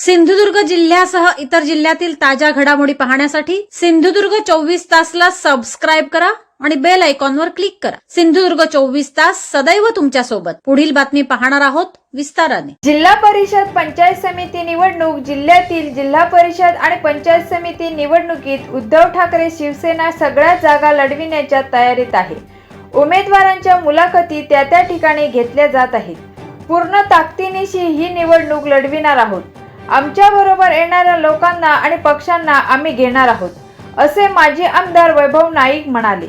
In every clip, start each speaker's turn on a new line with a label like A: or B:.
A: सिंधुदुर्ग जिल्ह्यासह इतर जिल्ह्यातील ताज्या घडामोडी पाहण्यासाठी सिंधुदुर्ग 24 तासला सबस्क्राइब करा आणि बेल आयकॉनवर क्लिक करा। सिंधुदुर्ग 24 तास सदैव तुमच्या सोबत। पुढील बातमी पाहणार आहोत विस्ताराने।
B: जिल्हा परिषद पंचायत समिती निवडणूक जिल्ह्यातील जिल्हा परिषद आणि पंचायत समिती निवडणुकीत उद्धव ठाकरे शिवसेना सगळ्या जागा लढविण्याच्या तयारीत आहे। उमेदवारांच्या मुलाखती त्या ठिकाणी घेतल्या जात आहेत। पूर्ण ताकदीनिशी ही निवडणूक लढविणार आहोत। आमच्या बरोबर येणाऱ्या लोकांना आणि पक्षांना आम्ही घेणार आहोत, असे माजी आमदार वैभव नाईक म्हणाले।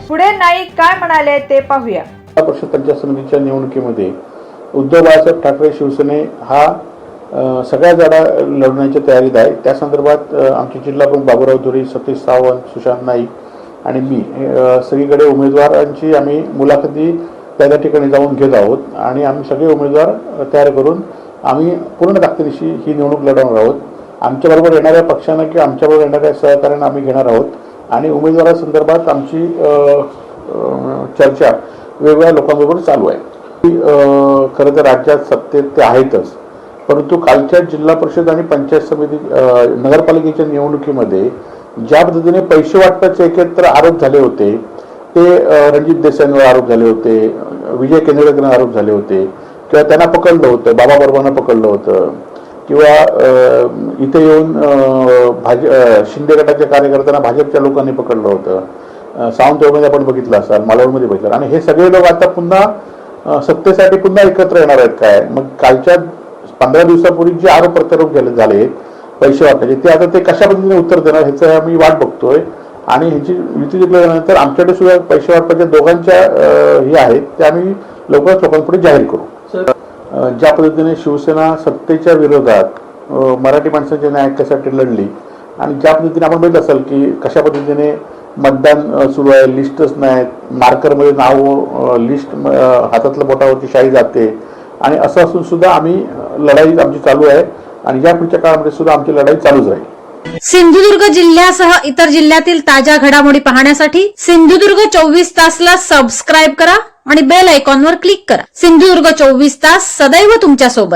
B: पुढे नाईक काय म्हणाले ते पाहूया।
C: जिल्हा परिषद पंचायत समितीच्या निवडणुकीमध्ये उद्धव बाळासाहेब ठाकरे शिवसेने हा सगळ्या जागा लढण्याच्या तयारीत आहे। त्या संदर्भात आमचे जिल्हा प्रमुख बाबूराव धुरी, सतीश सावंत, सुशांत नाईक आणि मी सगळीकडे उमेदवारांची आम्ही मुलाखती त्या ठिकाणी जाऊन घेत आहोत आणि आम्ही सगळे उमेदवार तयार करून आम्ही पूर्ण ताकदीनिशी ही निवडणूक लढवणार आहोत। आमच्याबरोबर येणाऱ्या पक्षांना किंवा आमच्याबरोबर येणाऱ्या सहकार्यांना आम्ही घेणार आहोत आणि उमेदवारासंदर्भात आमची चर्चा वेगवेगळ्या लोकांबरोबर चालू आहे। खरं तर राज्यात सत्तेत ते आहेतच, परंतु कालच्या जिल्हा परिषद आणि पंचायत समिती नगरपालिकेच्या निवडणुकीमध्ये ज्या पद्धतीने पैसे वाटपाचे एकत्र आरोप झाले होते, ते रणजित देसाईंवर आरोप झाले होते, विजय केंद्रेकरांवर आरोप झाले होते, किंवा त्यांना पकडलं होतं, बाबा बर्मांना पकडलं होतं, किंवा इथे येऊन शिंदे गटाच्या कार्यकर्त्यांना भाजपच्या लोकांनी पकडलं होतं। सावंतवाडीमध्ये आपण बघितलं असाल, मालवणमध्ये बघितलं, आणि हे सगळे लोक आता पुन्हा सत्तेसाठी पुन्हा एकत्र येणार आहेत काय? मग कालच्या 15 दिवसापूर्वी जे आरोप प्रत्यारोप झाले पैसे वाटायचे, ते आता ते कशा पद्धतीने उत्तर देणार ह्याचं आम्ही वाट बघतोय। आणि ह्याची युती जिंकल्यानंतर आमच्याकडे सुद्धा पैसे वाटपाच्या दोघांच्या हे आहेत ते आम्ही लवकरच लोकांपुढे जाहीर करू। ज्या पद्धतीने शिवसेना सत्तेच्या विरोधात मराठी माणसांच्या न्याय हक्कासाठी लढली आणि ज्या पद्धतीने आपण बघितलं असाल की कशा पद्धतीने मतदान सुरू आहे, लिस्टच नाहीत, मार्करमध्ये नाव लिस्ट हातातल्या बोटावरची शाई जाते, आणि असं असून सुद्धा आम्ही लढाई आमची चालू आहे आणि या पुढच्या काळामध्ये सुद्धा आमची लढाई चालूच राहील।
A: सिंधुदुर्ग जिल्ह्यासह इतर जिल्ह्यातील ताज्या घडामोडी पाहण्यासाठी सिंधुदुर्ग 24 तासला सबस्क्राइब करा आणि बेल आयकॉनवर क्लिक करा। सिंधुदुर्ग 24 तास सदैव तुमच्या सोबत।